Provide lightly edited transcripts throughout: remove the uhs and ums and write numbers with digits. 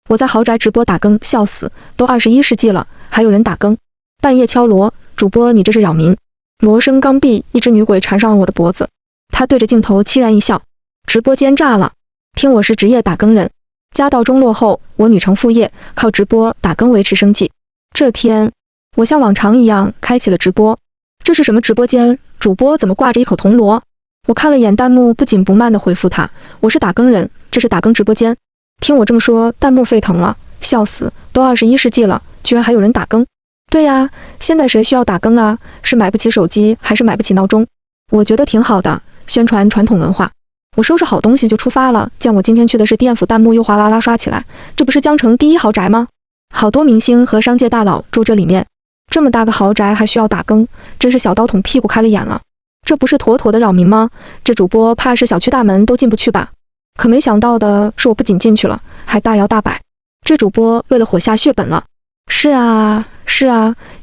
我在豪宅直播打更，笑死，都21世纪了，还有人打更。半夜敲锣，主播你这是扰民。锣声刚毕，一只女鬼缠上了我的脖子，她对着镜头凄然一笑，直播间炸了。听我是职业打更人，家道中落后，我女成副业，靠直播打更维持生计。这天，我像往常一样开启了直播。这是什么直播间？主播怎么挂着一口铜锣？我看了眼弹幕，不紧不慢地回复他：我是打更人，这是打更直播间。听我这么说，弹幕沸腾了，笑死，都21世纪了，居然还有人打更。对呀，现在谁需要打更啊？是买不起手机，还是买不起闹钟？我觉得挺好的，宣传传统文化。我收拾好东西就出发了，见我今天去的是店府，弹幕又哗啦啦刷起来，这不是江城第一豪宅吗？好多明星和商界大佬住这里面，这么大个豪宅还需要打更，真是小刀捅屁股开了眼了。这不是妥妥的扰民吗？这主播怕是小区大门都进不去吧？可没想到的是，我不仅进去了，还大摇大摆。这主播为了火下血本了。是啊，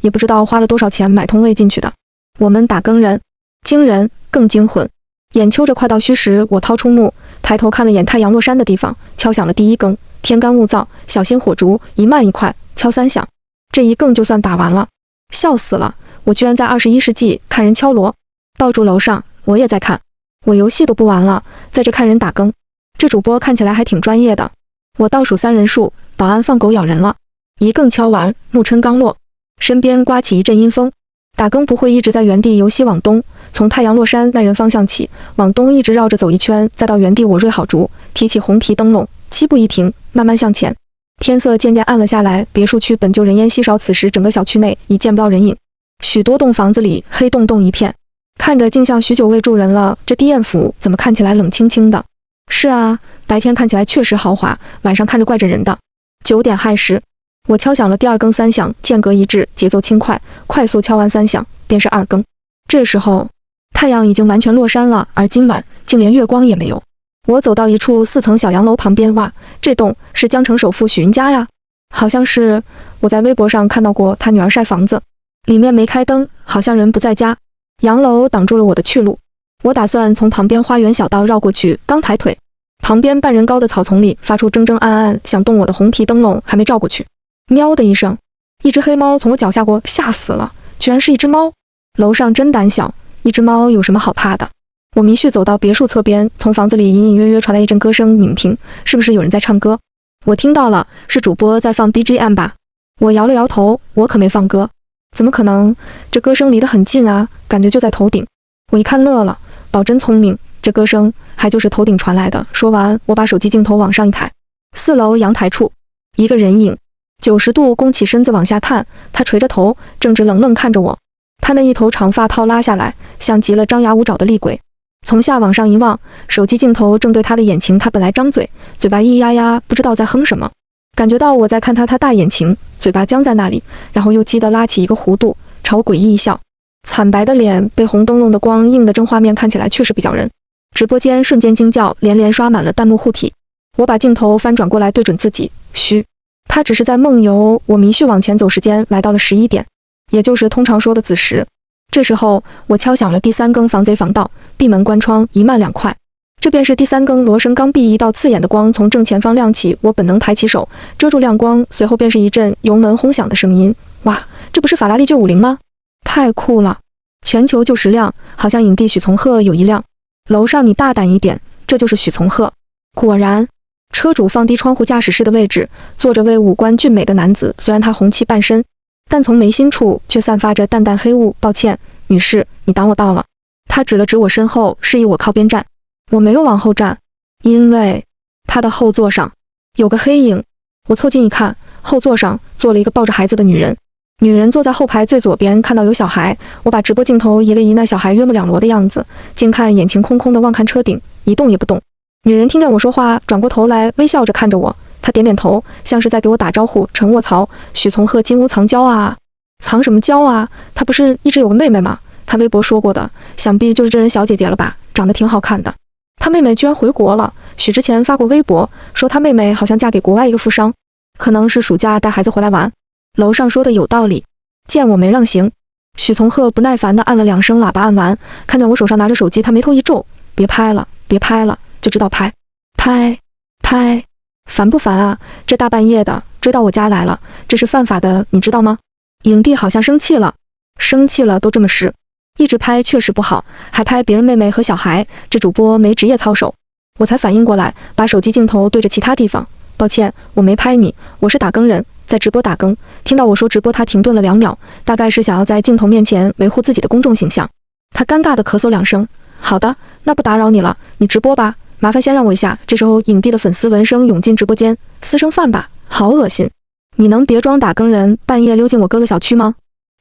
也不知道花了多少钱买通位进去的。我们打更人，惊人更惊魂。眼瞅着快到虚时，我掏出目，抬头看了眼太阳落山的地方，敲响了第一更。天干物燥，小心火烛，一慢一快，敲3响。这一更就算打完了，笑死了！我居然在21世纪看人敲锣。抱住楼上，我也在看。我游戏都不玩了，在这看人打更。这主播看起来还挺专业的。我倒数3人数，保安放狗咬人了。一更敲完，暮春刚落，身边刮起一阵阴风。打更不会一直在原地由西往东，从太阳落山那人方向起，往东一直绕着走一圈，再到原地我锐好烛，提起红皮灯笼，7步一停，慢慢向前。天色渐渐暗了下来，别墅区本就人烟稀少，此时整个小区内已见不到人影，许多栋房子里黑洞洞一片，看着竟像许久未住人了。这地燕府怎么看起来冷清清的？是啊，白天看起来确实豪华，晚上看着怪瘆人的。9点亥时，我敲响了第2更3响，间隔一致，节奏轻快，快速敲完3响，便是2更。这时候，太阳已经完全落山了，而今晚竟连月光也没有。我走到一处4层小洋楼旁边，哇，这栋是江城首富许云家呀，好像是我在微博上看到过他女儿晒房子，里面没开灯，好像人不在家。洋楼挡住了我的去路，我打算从旁边花园小道绕过去，刚抬腿，旁边半人高的草丛里发出铮铮暗暗想动我的红皮灯笼，还没照过去，喵的一声，一只黑猫从我脚下过，吓死了，居然是一只猫。楼上真胆小，一只猫有什么好怕的？我迷绪走到别墅侧边，从房子里隐隐约约传来一阵歌声，你们听，是不是有人在唱歌？我听到了，是主播在放 BGM 吧？我摇了摇头，我可没放歌，怎么可能？这歌声离得很近啊，感觉就在头顶。我一看乐了，宝真聪明，这歌声还就是头顶传来的。说完，我把手机镜头往上一抬，4楼阳台处，一个人影，90度弓起身子往下探，他垂着头，正直冷冷看着我。他那一头长发套拉下来，像极了张牙舞爪的厉鬼。从下往上一望，手机镜头正对他的眼睛，他本来张嘴，嘴巴咿呀呀，不知道在哼什么。感觉到我在看他，他大眼睛，嘴巴僵在那里，然后又激得拉起一个弧度，朝我诡异一笑。惨白的脸被红灯笼的光映得正画面看起来确实比较人。直播间瞬间惊叫，连连刷满了弹幕护体。我把镜头翻转过来对准自己，嘘，他只是在梦游。我迷绪往前走，时间来到了11点，也就是通常说的子时。这时候我敲响了第3更，防贼防盗，闭门关窗，一慢2快。这便是第3更，锣声刚毕，一道刺眼的光从正前方亮起，我本能抬起手遮住亮光，随后便是一阵油门轰响的声音。哇，这不是法拉利950吗？太酷了！全球就10辆，好像影帝许从赫有1辆。楼上你大胆一点，这就是许从赫。果然，车主放低窗户，驾驶室的位置坐着位五官俊美的男子，虽然他红漆半身，但从眉心处却散发着淡淡黑雾。抱歉，女士，你挡我道了。他指了指我身后，示意我靠边站。我没有往后站，因为他的后座上有个黑影。我凑近一看，后座上坐了一个抱着孩子的女人。女人坐在后排最左边，看到有小孩，我把直播镜头移了移，那小孩约莫2罗的样子，近看眼睛空空的望看车顶，一动也不动。女人听见我说话，转过头来微笑着看着我，她点点头，像是在给我打招呼。陈卧槽，许从赫金屋藏娇啊！藏什么娇啊？她不是一直有个妹妹吗？她微博说过的，想必就是这人小姐姐了吧，长得挺好看的。她妹妹居然回国了，许之前发过微博说她妹妹好像嫁给国外一个富商，可能是暑假带孩子回来玩。楼上说的有道理，见我没让行，许从赫不耐烦地按了2声喇叭，按完看见我手上拿着手机，他眉头一皱，别拍了，别拍了，就知道拍，拍，拍，烦不烦啊？这大半夜的追到我家来了，这是犯法的，你知道吗？影帝好像生气了，生气了都这么湿，一直拍确实不好，还拍别人妹妹和小孩，这主播没职业操守。我才反应过来，把手机镜头对着其他地方。抱歉，我没拍你，我是打更人，在直播打更。听到我说直播，他停顿了2秒，大概是想要在镜头面前维护自己的公众形象。他尴尬地咳嗽2声。好的，那不打扰你了，你直播吧，麻烦先让我一下。这时候影帝的粉丝闻声涌进直播间，私生饭吧，好恶心！你能别装打更人，半夜溜进我哥哥小区吗？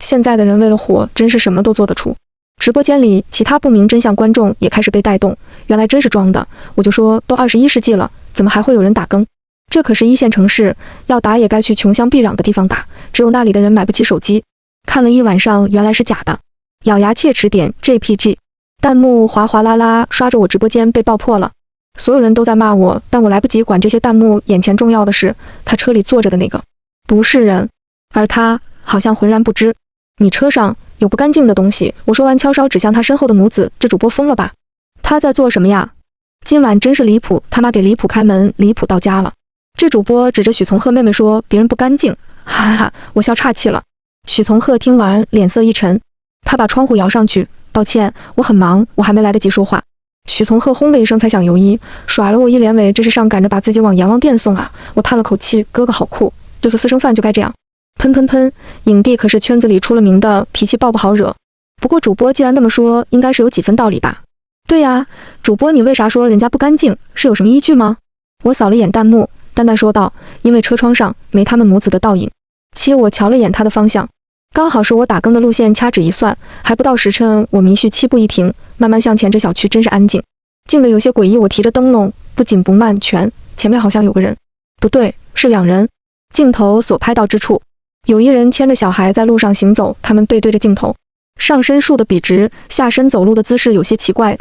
现在的人为了火，真是什么都做得出。直播间里其他不明真相观众也开始被带动，原来真是装的。我就说都21世纪了，怎么还会有人打更？这可是1线城市，要打也该去穷乡僻壤的地方打，只有那里的人买不起手机。看了一晚上，原来是假的。咬牙切齿点 JPG， 弹幕哗哗啦啦刷着我直播间被爆破了，所有人都在骂我，但我来不及管这些弹幕，眼前重要的是他车里坐着的那个不是人，而他好像浑然不知。你车上有不干净的东西，我说完悄悄指向他身后的母子，这主播疯了吧？他在做什么呀？今晚真是离谱，他妈给离谱开门，离谱到家了。这主播指着许从鹤妹妹说别人不干净，哈哈哈，我笑岔气了。许从鹤听完脸色一沉，他把窗户摇上去，抱歉，我很忙，我还没来得及说话。许从鹤轰的一声才想游衣，甩了我一脸尾，这是上赶着把自己往阎王殿送啊！我叹了口气，哥哥好酷，对付私生饭就该这样。喷喷喷，影帝可是圈子里出了名的脾气爆不好惹。不过主播既然那么说，应该是有几分道理吧？对呀，主播你为啥说人家不干净？是有什么依据吗？我扫了眼弹幕，淡淡说道，因为车窗上没他们母子的倒影。我瞧了眼他的方向，刚好是我打更的路线，掐指一算，还不到时辰，我迷绪7步一停，慢慢向前。这小区真是安静，静得有些诡异。我提着灯笼，不紧不慢，前面好像有个人，不对，是2人。镜头所拍到之处，有一人牵着小孩在路上行走，他们背对着镜头，上身竖得笔直，下身走路的姿势有些奇怪。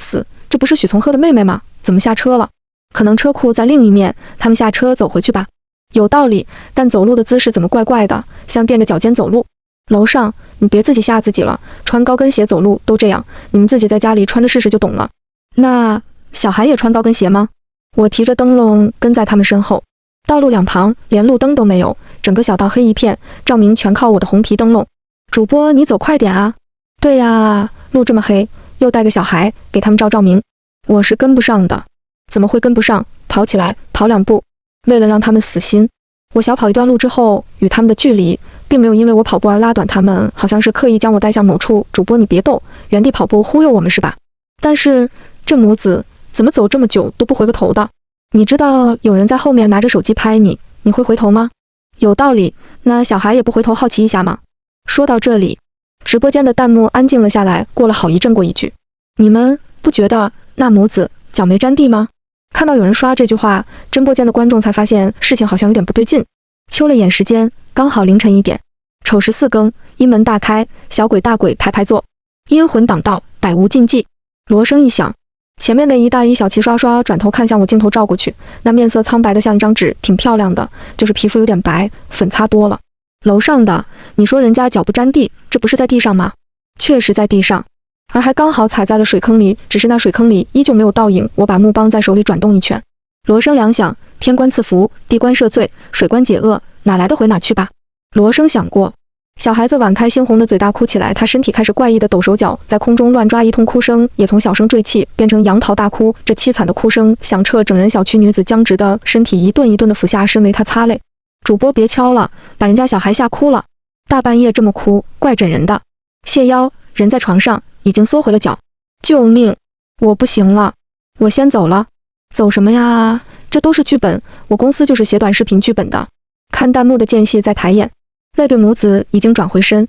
这不是许从鹤的妹妹吗？怎么下车了？可能车库在另一面，他们下车走回去吧。有道理，但走路的姿势怎么怪怪的，像垫着脚尖走路。楼上，你别自己吓自己了，穿高跟鞋走路都这样，你们自己在家里穿着试试就懂了。那小孩也穿高跟鞋吗？我提着灯笼跟在他们身后，道路两旁连路灯都没有，整个小道黑一片，照明全靠我的红皮灯笼。主播你走快点啊！对呀，路这么黑，又带个小孩，给他们照明。我是跟不上的。怎么会跟不上？跑起来，跑2步。为了让他们死心，我小跑一段路之后，与他们的距离并没有因为我跑步而拉短，他们好像是刻意将我带向某处。主播你别逗，原地跑步忽悠我们是吧？但是这母子怎么走这么久都不回个头的？你知道有人在后面拿着手机拍你，你会回头吗？有道理，那小孩也不回头好奇一下吗？说到这里，直播间的弹幕安静了下来，过了好一阵过一句，你们不觉得那母子脚没沾地吗？看到有人刷这句话，真播间的观众才发现事情好像有点不对劲。瞅了眼时间，刚好凌晨1点。丑14更，阴门大开，小鬼大鬼排排坐，阴魂挡道，百无禁忌。锣声一响，前面的一大一小齐刷刷转头看向我，镜头照过去，那面色苍白的像一张纸，挺漂亮的，就是皮肤有点白，粉擦多了。楼上的，你说人家脚不沾地，这不是在地上吗？确实在地上，而还刚好踩在了水坑里，只是那水坑里依旧没有倒影。我把木棒在手里转动一圈，锣声两响，天官赐福，地官赦罪，水官解厄，哪来的回哪去吧。锣声响过，小孩子挽开猩红的嘴大哭起来，他身体开始怪异的抖手脚，在空中乱抓，一通哭声也从小声坠气变成杨桃大哭。这凄惨的哭声响彻整人小区，女子僵直的身体一顿一顿的俯下身为他擦泪。主播别敲了，把人家小孩吓哭了，大半夜这么哭，怪整人的。谢腰，人在床上已经缩回了脚。救命，我不行了，我先走了。走什么呀？这都是剧本，我公司就是写短视频剧本的。看弹幕的间隙在抬眼，那对母子已经转回身，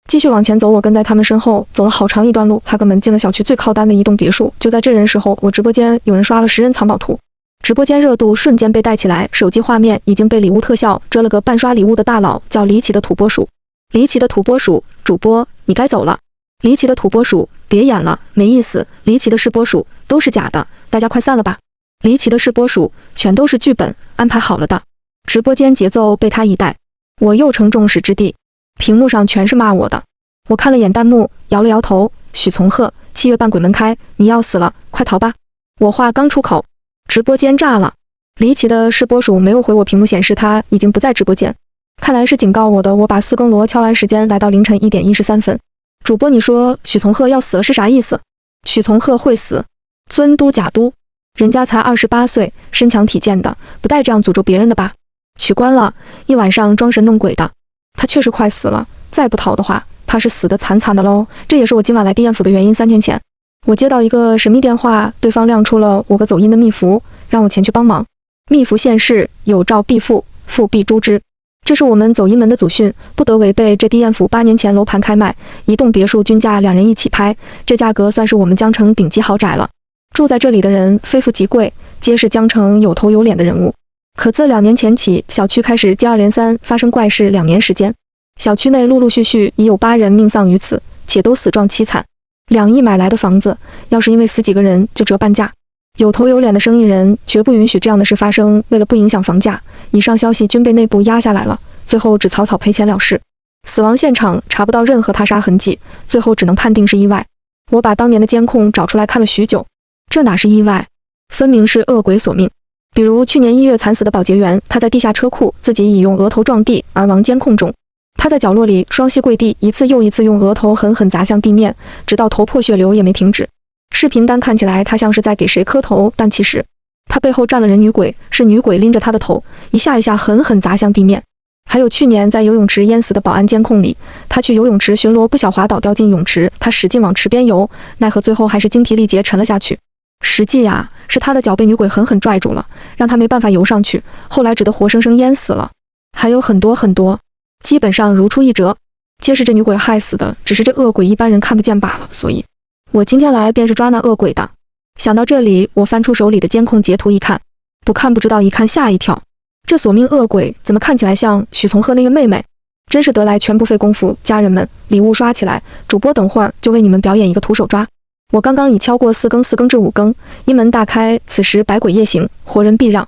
继续往前走。我跟在他们身后走了好长一段路，他们进了小区最靠单的一栋别墅。就在这人时候，我直播间有人刷了10人藏宝图，直播间热度瞬间被带起来，手机画面已经被礼物特效遮了个半刷礼物的大佬，叫离奇的土拨鼠。离奇的土拨鼠，主播你该走了。离奇的土拨鼠，别演了，没意思。离奇的是拨鼠，都是假的，大家快散了吧。离奇的是拨鼠，全都是剧本安排好了的。直播间节奏被他一带，我又成众矢之的，屏幕上全是骂我的。我看了眼弹幕，摇了摇头。许从鹤，7月半鬼门开，你要死了，快逃吧。我话刚出口，直播间炸了，离奇的是，波鼠没有回我屏幕显示他已经不在直播间，看来是警告我的。我把4更罗敲完时间来到凌晨1点13分。主播，你说许从鹤要死了是啥意思？许从鹤会死？尊都假都，人家才28岁，身强体健的，不带这样诅咒别人的吧？取关了，一晚上装神弄鬼的，他确实快死了，再不逃的话，怕是死得惨惨的喽。这也是我今晚来地燕府的原因。3天前，我接到一个神秘电话，对方亮出了5个走音的密符，让我前去帮忙。密符现世，有诏必付，付必诛之。这是我们走阴门的祖训，不得违背。这地燕府8年前楼盘开卖，一栋别墅均价2人一起拍，这价格算是我们江城顶级豪宅了。住在这里的人非富即贵，皆是江城有头有脸的人物。可自2年前起，小区开始接二连三发生怪事，2年时间，小区内陆陆续续已有8人命丧于此，且都死状凄惨。2亿买来的房子，要是因为死几个人就折半价。有头有脸的生意人绝不允许这样的事发生，为了不影响房价，以上消息均被内部压下来了，最后只草草赔钱了事。死亡现场查不到任何他杀痕迹，最后只能判定是意外。我把当年的监控找出来看了许久，这哪是意外，分明是恶鬼索命。比如去年1月惨死的保洁员，他在地下车库自己已用额头撞地而亡，监控中他在角落里双膝跪地，一次又一次用额头狠狠砸向地面，直到头破血流也没停止。视频单看起来他像是在给谁磕头，但其实他背后站了人女鬼，是女鬼拎着他的头一下一下狠狠砸向地面。还有去年在游泳池淹死的保安监控里，他去游泳池巡逻，不小滑倒掉进泳池，他使劲往池边游，奈何最后还是精疲力竭沉了下去。实际啊，是他的脚被女鬼狠狠拽住了，让他没办法游上去，后来只得活生生淹死了。还有很多很多，基本上如出一辙，皆是这女鬼害死的，只是这恶鬼一般人看不见罢了。所以我今天来便是抓那恶鬼的。想到这里，我翻出手里的监控截图一看，不看不知道，一看吓一跳。这索命恶鬼怎么看起来像许从鹤那个妹妹？真是得来全不费工夫。家人们，礼物刷起来，主播等会儿就为你们表演一个徒手抓。我刚刚已敲过4更至5更，阴门大开，此时百鬼夜行，活人避让。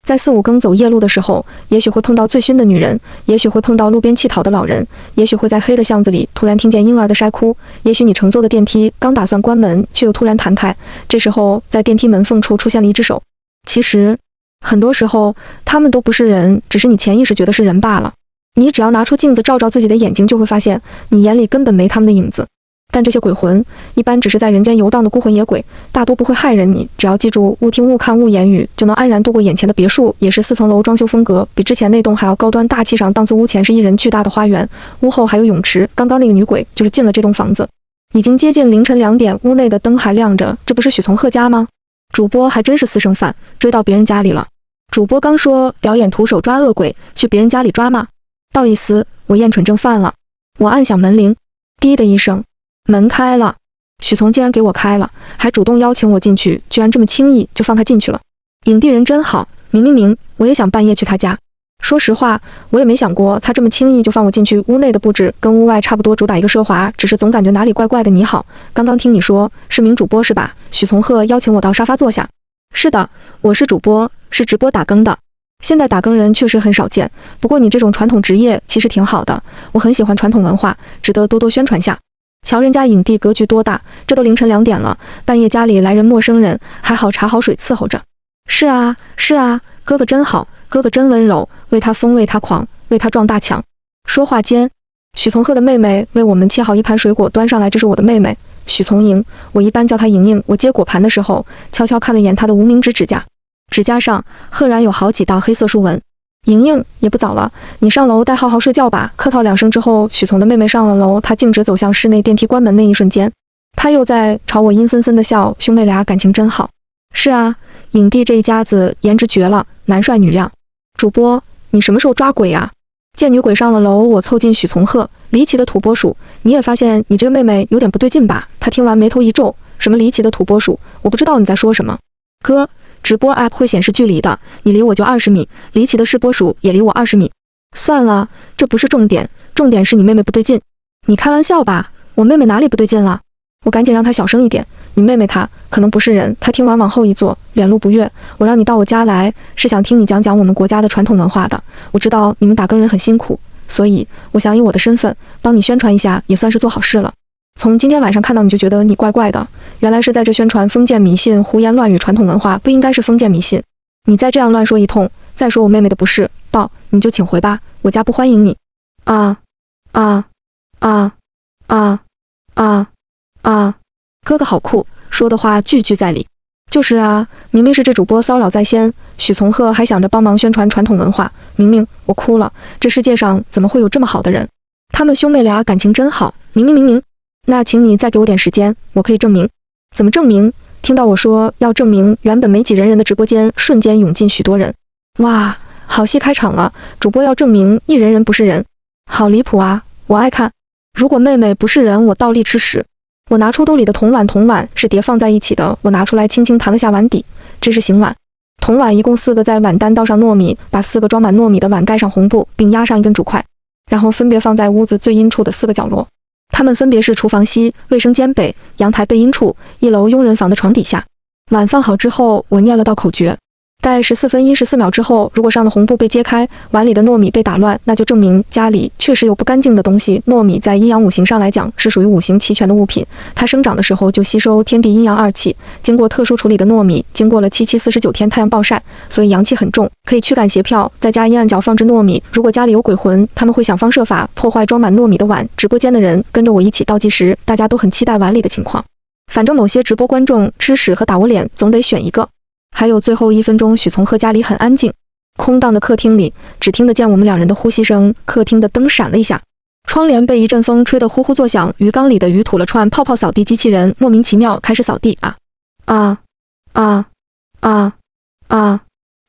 在4、5更走夜路的时候，也许会碰到醉醺的女人，也许会碰到路边乞讨的老人，也许会在黑的巷子里突然听见婴儿的筛哭，也许你乘坐的电梯刚打算关门，却又突然弹开，这时候在电梯门缝处出现了一只手。其实很多时候他们都不是人，只是你潜意识觉得是人罢了。你只要拿出镜子照照自己的眼睛，就会发现你眼里根本没他们的影子。但这些鬼魂一般只是在人间游荡的孤魂野鬼，大多不会害人。你只要记住勿听勿看勿言语，就能安然度过眼前的别墅。也是4层楼，装修风格比之前那栋还要高端大气上档次。屋前是1人巨大的花园，屋后还有泳池。刚刚那个女鬼就是进了这栋房子。已经接近凌晨2点，屋内的灯还亮着，这不是许从鹤家吗？主播还真是私生饭，追到别人家里了。主播刚说表演徒手抓恶鬼，去别人家里抓吗？道意思我验蠢症犯了。我按响门铃，滴的一声，门开了。许从竟然给我开了，还主动邀请我进去，居然这么轻易就放他进去了。影帝人真好，明我也想半夜去他家。说实话，我也没想过他这么轻易就放我进去。屋内的布置跟屋外差不多，主打一个奢华，只是总感觉哪里怪怪的。你好，刚刚听你说是名主播是吧？许从鹤邀请我到沙发坐下。是的，我是主播，是直播打更的。现在打更人确实很少见，不过你这种传统职业其实挺好的，我很喜欢传统文化，值得多多宣传下。瞧人家影帝格局多大，这都凌晨2点了，半夜家里来人陌生人，还好茶好水伺候着。是啊，哥哥真好，哥哥真温柔，为他疯为他狂，为他撞大墙。说话间，许从鹤的妹妹为我们切好一盘水果端上来，这是我的妹妹许从莹，我一般叫她莹莹。我接果盘的时候，悄悄看了眼她的无名指甲，指甲上赫然有好几道黑色竖纹。莹莹，也不早了，你上楼带浩浩睡觉吧。客套2声之后，许从的妹妹上了楼，她径直走向室内。电梯关门那一瞬间，她又在朝我阴森森的笑，兄妹俩感情真好。是啊，影帝这一家子颜值绝了，男帅女靓。主播，你什么时候抓鬼啊？见女鬼上了楼，我凑近许从鹤，离奇的土拨鼠，你也发现你这个妹妹有点不对劲吧？她听完眉头一皱，什么离奇的土拨鼠？我不知道你在说什么。哥，直播 app 会显示距离的，你离我就20米，离奇的是波鼠也离我20米。算了，这不是重点，重点是你妹妹不对劲。你开玩笑吧？我妹妹哪里不对劲了？我赶紧让她小声一点。你妹妹她可能不是人。她听完往后一坐，脸露不悦。我让你到我家来，是想听你讲讲我们国家的传统文化的。我知道你们打更人很辛苦，所以我想以我的身份帮你宣传一下，也算是做好事了。从今天晚上看到你就觉得你怪怪的，原来是在这宣传封建迷信、胡言乱语传统文化，不应该是封建迷信。你再这样乱说一通，再说我妹妹的不是，报你就请回吧，我家不欢迎你。啊啊啊啊啊啊！哥哥好酷，说的话句句在理。就是啊，明明是这主播骚扰在先，许从鹤还想着帮忙宣传传统文化。明明，我哭了，这世界上怎么会有这么好的人？他们兄妹俩感情真好。明，那请你再给我点时间，我可以证明。怎么证明？听到我说要证明，原本没几人的直播间瞬间涌进许多人。哇，好戏开场了！主播要证明一人不是人，好离谱啊！我爱看。如果妹妹不是人，我倒立吃屎。我拿出兜里的铜碗是叠放在一起的，我拿出来轻轻弹了下碗底，这是醒碗。铜碗一共4个，在碗单倒上糯米，把4个装满糯米的碗盖上红布，并压上一根竹筷，然后分别放在屋子最阴处的4个角落。它们分别是厨房西、卫生间北、阳台背阴处、1楼佣人房的床底下。碗放好之后，我念了道口诀。待14分14秒之后，如果上的红布被揭开，碗里的糯米被打乱，那就证明家里确实有不干净的东西。糯米在阴阳五行上来讲是属于五行齐全的物品，它生长的时候就吸收天地阴阳2气，经过特殊处理的糯米，经过了7749天太阳暴晒，所以阳气很重，可以驱赶邪痨。在家阴暗角放置糯米，如果家里有鬼魂，他们会想方设法破坏装满糯米的碗。直播间的人跟着我一起倒计时，大家都很期待碗里的情况。反正某些直播观众吃屎和打我脸总得选一个。还有最后1分钟，许从鹤家里很安静，空荡的客厅里只听得见我们2人的呼吸声。客厅的灯闪了一下，窗帘被一阵风吹得呼呼作响，鱼缸里的鱼吐了串泡泡，扫地机器人莫名其妙开始扫地。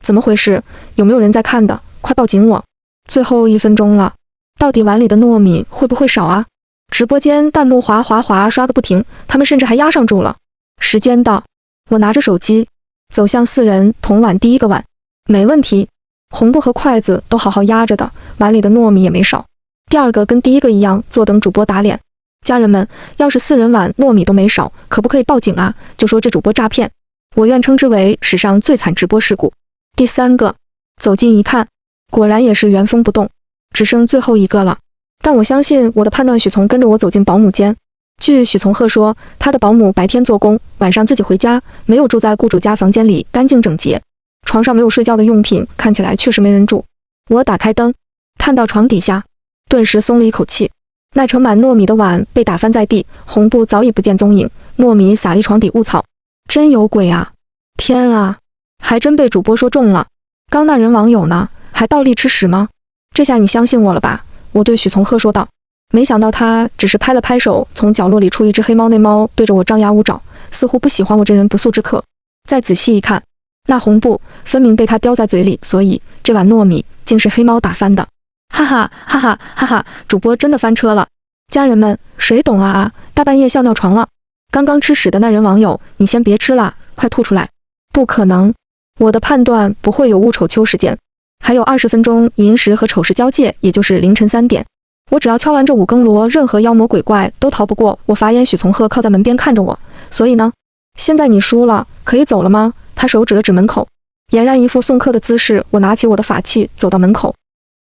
怎么回事？有没有人在看的？快报警我！最后1分钟了，到底碗里的糯米会不会少啊？直播间弹幕滑刷个不停，他们甚至还压上住了。时间到，我拿着手机走向4人，铜碗第1个碗，没问题，红布和筷子都好好压着的，碗里的糯米也没少。第2个跟第1个一样，坐等主播打脸。家人们，要是4人碗糯米都没少，可不可以报警啊？就说这主播诈骗，我愿称之为史上最惨直播事故。第3个，走近一看，果然也是原封不动，只剩最后1个了。但我相信我的判断，许从跟着我走进保姆间。据许从鹤说，他的保姆白天做工，晚上自己回家，没有住在雇主家房间里，干净整洁。床上没有睡觉的用品，看起来确实没人住。我打开灯，看到床底下，顿时松了一口气。那盛满糯米的碗被打翻在地，红布早已不见踪影，糯米撒立床底误草，真有鬼啊！天啊，还真被主播说中了。刚那人网友呢，还倒立吃屎吗？这下你相信我了吧？我对许从鹤说道。没想到他只是拍了拍手，从角落里出一只黑猫，那猫对着我张牙舞爪，似乎不喜欢我这人不速之客。再仔细一看，那红布分明被他叼在嘴里，所以这碗糯米竟是黑猫打翻的。哈哈，主播真的翻车了。家人们，谁懂啊？大半夜笑尿床了。刚刚吃屎的那人网友，你先别吃了，快吐出来。不可能，我的判断不会有误丑秋时间。还有20分钟，寅时和丑时交界，也就是凌晨3点。我只要敲完这5更锣，任何妖魔鬼怪都逃不过我。法眼许从鹤靠在门边看着我，所以呢，现在你输了，可以走了吗？他手指了指门口，俨然一副送客的姿势。我拿起我的法器，走到门口，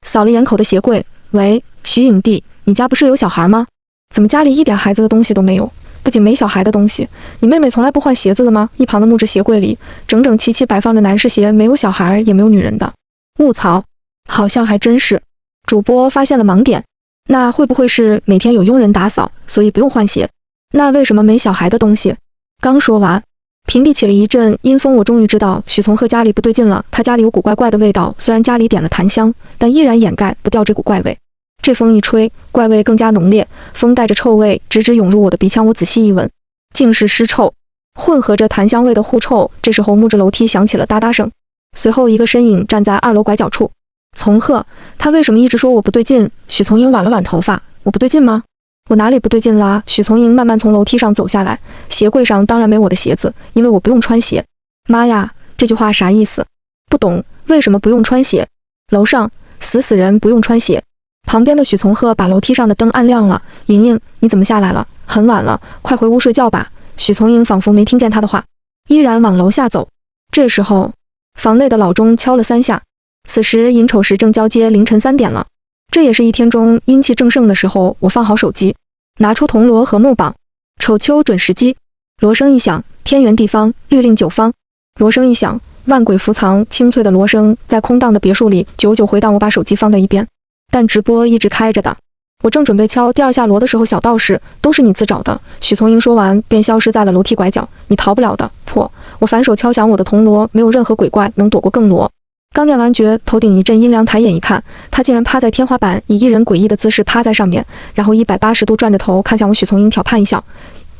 扫了眼口的鞋柜。喂，徐影帝，你家不是有小孩吗？怎么家里一点孩子的东西都没有？不仅没小孩的东西，你妹妹从来不换鞋子的吗？一旁的木质鞋柜里整整齐齐摆放着男士鞋，没有小孩也没有女人的。卧槽，好像还真是。主播发现了盲点。那会不会是每天有佣人打扫，所以不用换鞋？那为什么没小孩的东西？刚说完，平地起了一阵阴风，我终于知道许从鹤家里不对劲了。他家里有股怪怪的味道，虽然家里点了檀香，但依然掩盖不掉这股怪味。这风一吹，怪味更加浓烈，风带着臭味直直涌入我的鼻腔。我仔细一闻，竟是尸臭，混合着檀香味的狐臭。这时候木质楼梯响起了哒哒声，随后一个身影站在2楼拐角处。从鹤，他为什么一直说我不对劲？许从英挽了挽头发，我不对劲吗？我哪里不对劲啦？许从英慢慢从楼梯上走下来，鞋柜上当然没我的鞋子，因为我不用穿鞋。妈呀，这句话啥意思？不懂，为什么不用穿鞋？楼上死人不用穿鞋。旁边的许从鹤把楼梯上的灯按亮了。莹莹，你怎么下来了？很晚了，快回屋睡觉吧。许从英仿佛没听见他的话，依然往楼下走。这时候，房内的老钟敲了3下。此时寅丑时正交接凌晨3点了，这也是一天中阴气正盛的时候。我放好手机，拿出铜锣和木棒，丑秋准时机。锣声一响，天圆地方，律令9方。锣声一响，万鬼伏藏，清脆的锣声在空荡的别墅里久久回荡。我把手机放在一边，但直播一直开着的。我正准备敲第二下锣的时候，小道士，都是你自找的。许从英说完，便消失在了楼梯拐角。你逃不了的，破！我反手敲响我的铜锣，没有任何鬼怪能躲过更锣。刚念完诀，头顶一阵阴凉，抬眼一看，他竟然趴在天花板，以一人诡异的姿势趴在上面，然后180度转着头看向我。许从英挑盼一笑。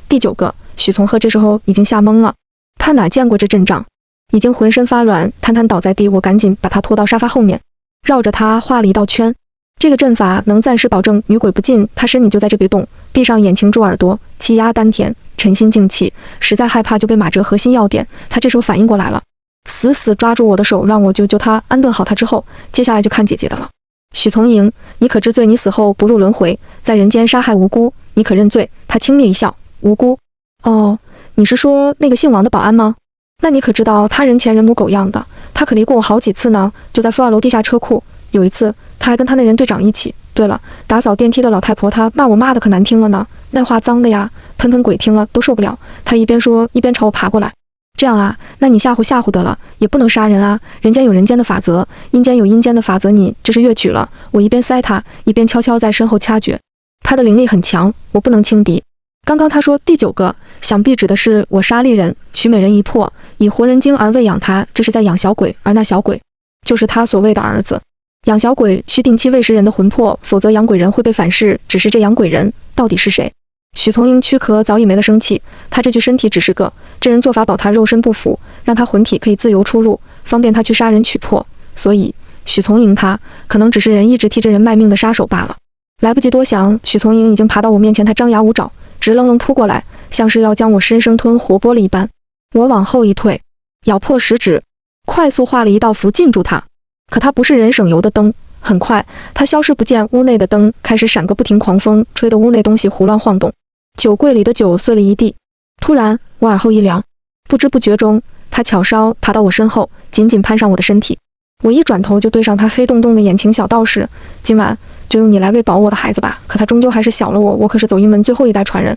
第9个，许从鹤这时候已经吓懵了，他哪见过这阵仗，已经浑身发软，瘫瘫倒在地。我赶紧把他拖到沙发后面，绕着他画了一道圈。这个阵法能暂时保证女鬼不进他身，你就在这别动，闭上眼，擎住耳朵，气压丹田，沉心静气。实在害怕就被马哲核心要点。他这时候反应过来了，死死抓住我的手，让我救他，安顿好他之后，接下来就看姐姐的了。许从营，你可知罪？你死后不入轮回，在人间杀害无辜，你可认罪？他轻蔑一笑，无辜？哦，你是说那个姓王的保安吗？那你可知道他人前人模狗样的，他可离过我好几次呢，就在负2楼地下车库。有一次他还跟他那人队长一起。对了，打扫电梯的老太婆，她骂我骂的可难听了呢，那话脏的呀，喷喷鬼听了都受不了。他一边说一边朝我爬过来。这样啊，那你吓唬吓唬得了，也不能杀人啊，人间有人间的法则，阴间有阴间的法则，你这是越矩了。我一边塞他，一边悄悄在身后掐诀。他的灵力很强，我不能轻敌。刚刚他说第9个，想必指的是我杀利人，取美人一魄，以活人精而喂养他，这是在养小鬼，而那小鬼就是他所谓的儿子。养小鬼需定期喂食人的魂魄，否则养鬼人会被反噬。只是这养鬼人到底是谁？许从英躯壳早已没了生气，他这具身体只是个这人做法保他肉身不腐，让他魂体可以自由出入，方便他去杀人取魄。所以许从英他可能只是人一直替这人卖命的杀手罢了。来不及多想，许从英已经爬到我面前，他张牙舞爪，直愣愣扑过来，像是要将我生生吞活剥了一般。我往后一退，咬破食指，快速画了一道符禁住他。可他不是人省油的灯，很快他消失不见，屋内的灯开始闪个不停，狂风吹得屋内东西胡乱晃动，酒柜里的酒碎了一地。突然我耳后一凉，不知不觉中他巧稍爬到我身后，紧紧攀上我的身体。我一转头就对上他黑洞洞的眼睛，小道士，今晚就用你来喂饱我的孩子吧。可他终究还是小了我，我可是走阴门最后一代传人。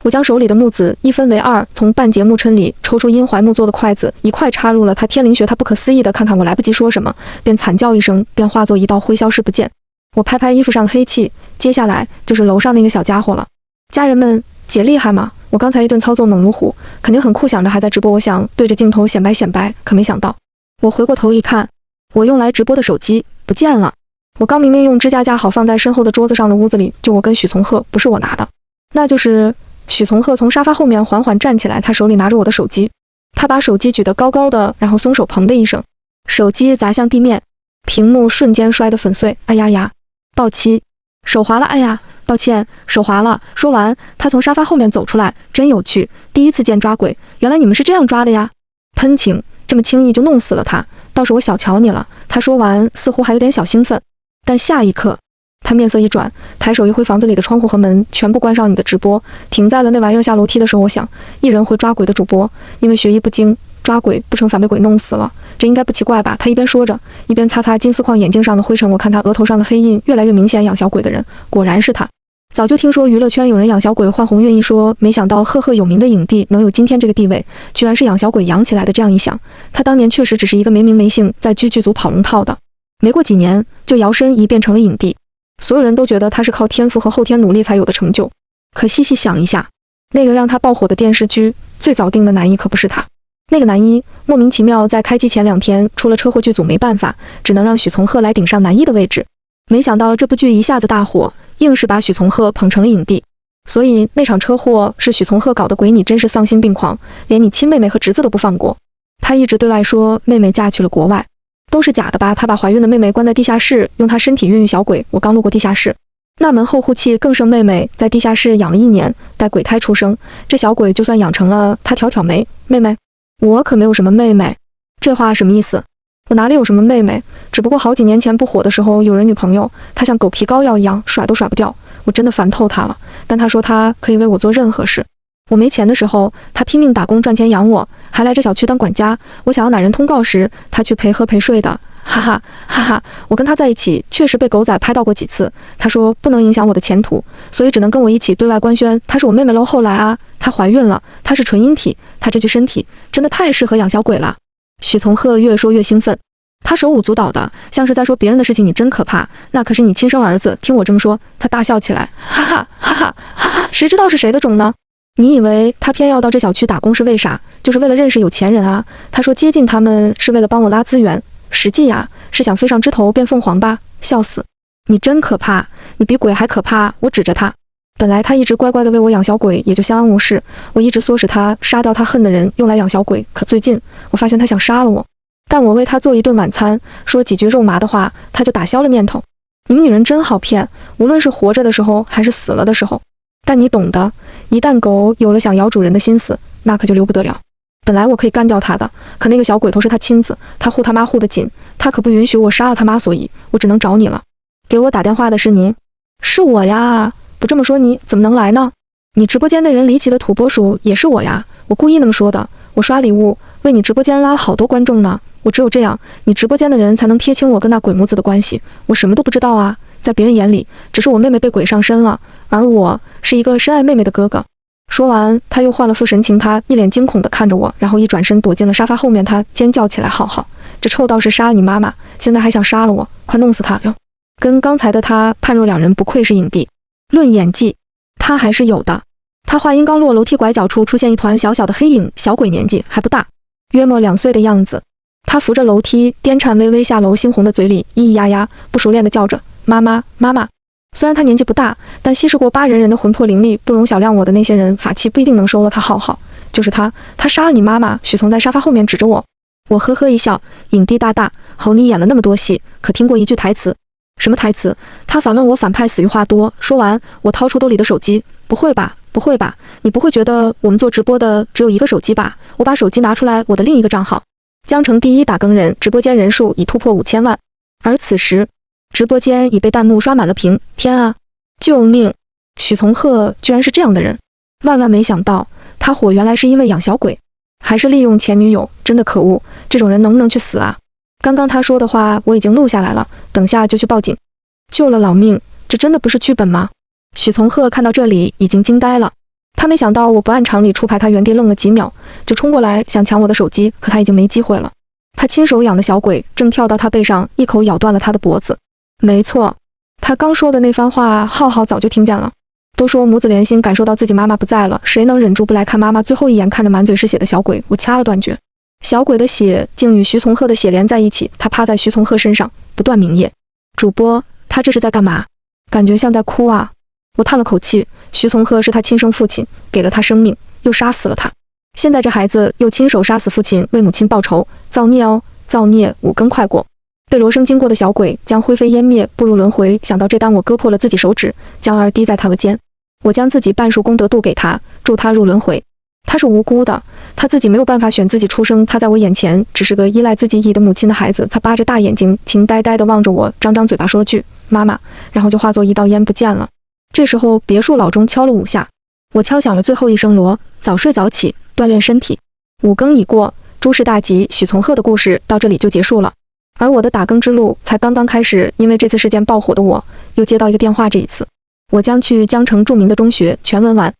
我将手里的木子一分为2，从半截木琛里抽出阴槐木做的筷子，一块插入了他天灵穴。他不可思议的看看我，来不及说什么，便惨叫一声，便化作一道灰消失不见。我拍拍衣服上的黑气，接下来就是楼上那个小家伙了。家人们，姐厉害吗？我刚才一顿操作猛如虎，肯定很酷，想着还在直播，我想对着镜头显摆显摆，可没想到我回过头一看，我用来直播的手机不见了。我刚明明用支架架好放在身后的桌子上的屋子里，就我跟许从鹤，不是我拿的，那就是许从鹤从沙发后面缓缓站起来，他手里拿着我的手机，他把手机举得高高的，然后松手，砰的一声，手机砸向地面，屏幕瞬间摔得粉碎。哎呀呀，抱妻，手滑了，哎呀，抱歉，手滑了。说完，他从沙发后面走出来，真有趣，第一次见抓鬼，原来你们是这样抓的呀！喷情，这么轻易就弄死了他，倒是我小瞧你了。他说完，似乎还有点小兴奋，但下一刻他面色一转，抬手一挥，房子里的窗户和门全部关上，你的直播停在了那玩意儿。下楼梯的时候，我想一人会抓鬼的主播，因为学艺不精，抓鬼不成反被鬼弄死了，这应该不奇怪吧。他一边说着，一边擦擦金丝框眼镜上的灰尘。我看他额头上的黑印越来越明显，养小鬼的人果然是他。早就听说娱乐圈有人养小鬼换鸿运，一说没想到赫赫有名的影帝能有今天这个地位，居然是养小鬼养起来的。这样一想，他当年确实只是一个没名没姓在剧组跑龙套的，没过几年就摇身一变成了影帝。所有人都觉得他是靠天赋和后天努力才有的成就，可细细想一下，那个让他爆火的电视剧最早定的男一可不是他。那个男一莫名其妙在开机前2天出了车祸，剧组没办法，只能让许从鹤来顶上男一的位置。没想到这部剧一下子大火，硬是把许从鹤捧成了影帝。所以那场车祸是许从鹤搞的鬼，你真是丧心病狂，连你亲妹妹和侄子都不放过。他一直对外说妹妹嫁去了国外，都是假的吧？他把怀孕的妹妹关在地下室，用她身体孕育小鬼。我刚路过地下室，那门后户气更胜，妹妹在地下室养了1年，待鬼胎出生，这小鬼就算养成了，他挑挑眉，妹妹，我可没有什么妹妹。这话什么意思？我哪里有什么妹妹？只不过好几年前不火的时候有人女朋友，她像狗皮膏药一样甩都甩不掉，我真的烦透她了。但她说她可以为我做任何事。我没钱的时候，她拼命打工赚钱养我，还来这小区当管家。我想要哪人通告时，她去陪喝陪睡的，哈哈哈哈。我跟她在一起确实被狗仔拍到过几次，她说不能影响我的前途，所以只能跟我一起对外官宣她是我妹妹喽。后来啊，她怀孕了，她是纯阴体，她这具身体真的太适合养小鬼了。许从鹤越说越兴奋，他手舞足蹈的，像是在说别人的事情你真可怕，那可是你亲生儿子。听我这么说，他大笑起来，哈哈哈哈哈哈，谁知道是谁的种呢？你以为他偏要到这小区打工是为啥？就是为了认识有钱人啊。他说接近他们是为了帮我拉资源，实际呀是想飞上枝头变凤凰吧？笑死！你真可怕，你比鬼还可怕！我指着他。本来他一直乖乖的为我养小鬼，也就相安无事。我一直唆使他杀掉他恨的人，用来养小鬼。可最近我发现他想杀了我，但我为他做一顿晚餐，说几句肉麻的话，他就打消了念头。你们女人真好骗，无论是活着的时候还是死了的时候。但你懂的，一旦狗有了想咬主人的心思，那可就留不得了。本来我可以干掉他的，可那个小鬼头是他亲子，他护他妈护得紧，他可不允许我杀了他妈，所以我只能找你了。给我打电话的是您？是我呀。不这么说你怎么能来呢？你直播间那人离奇的土拨鼠也是我呀，我故意那么说的。我刷礼物为你直播间拉了好多观众呢，我只有这样，你直播间的人才能撇清我跟那鬼母子的关系。我什么都不知道啊，在别人眼里，只是我妹妹被鬼上身了，而我是一个深爱妹妹的哥哥。说完，他又换了副神情，他一脸惊恐地看着我，然后一转身躲进了沙发后面。他尖叫起来：好好，这臭道士杀了你妈妈，现在还想杀了我，快弄死他哟！跟刚才的他判若两人，不愧是影帝。论演技，他还是有的。他话音刚落，楼梯拐角处出现一团小小的黑影，小鬼年纪还不大，约莫2岁的样子。他扶着楼梯，颠颤巍巍下楼，猩红的嘴里咿咿呀呀，不熟练地叫着妈妈妈妈。虽然他年纪不大，但稀释过8人人的魂魄灵力，不容小量。我的那些人法器不一定能收了他。好，就是他杀了你妈妈。许从在沙发后面指着我，我呵呵一笑，影帝大大，吼你演了那么多戏，可听过一句台词？什么台词？他反问我，反派死于话多。说完，我掏出兜里的手机。不会吧，不会吧，你不会觉得我们做直播的只有一个手机吧？我把手机拿出来，我的另一个账号，江城第一打更人，直播间人数已突破5000万。而此时，直播间已被弹幕刷满了屏。天啊，救命！许从鹤居然是这样的人，万万没想到，他火原来是因为养小鬼，还是利用前女友，真的可恶！这种人能不能去死啊？刚刚他说的话我已经录下来了，等下就去报警。救了老命，这真的不是剧本吗？许从鹤看到这里已经惊呆了，他没想到我不按常理出牌，他原地愣了几秒，就冲过来想抢我的手机，可他已经没机会了。他亲手养的小鬼正跳到他背上，一口咬断了他的脖子。没错，他刚说的那番话，浩浩早就听见了。都说母子连心，感受到自己妈妈不在了，谁能忍住不来看妈妈最后一眼？看着满嘴是血的小鬼，我掐了断绝。小鬼的血竟与徐从鹤的血连在一起，他趴在徐从鹤身上，不断冥噎。主播，他这是在干嘛？感觉像在哭啊！我叹了口气，徐从鹤是他亲生父亲，给了他生命，又杀死了他。现在这孩子又亲手杀死父亲，为母亲报仇，造孽哦！造孽5更快过。被罗生经过的小鬼将灰飞烟灭，步入轮回。想到这单，我割破了自己手指，将儿滴在他额间。我将自己半数功德度给他，助他入轮回。他是无辜的，他自己没有办法选自己出生，他在我眼前只是个依赖自己以的母亲的孩子。他扒着大眼睛，情呆呆地望着我，张嘴巴说了句妈妈，然后就化作一道烟不见了。这时候别墅老钟敲了5下，我敲响了最后一声锣，早睡早起，锻炼身体。5更已过，诸事大吉，许从鹤的故事到这里就结束了。而我的打更之路才刚刚开始，因为这次事件爆火的我又接到一个电话，这一次我将去江城著名的中学全文完。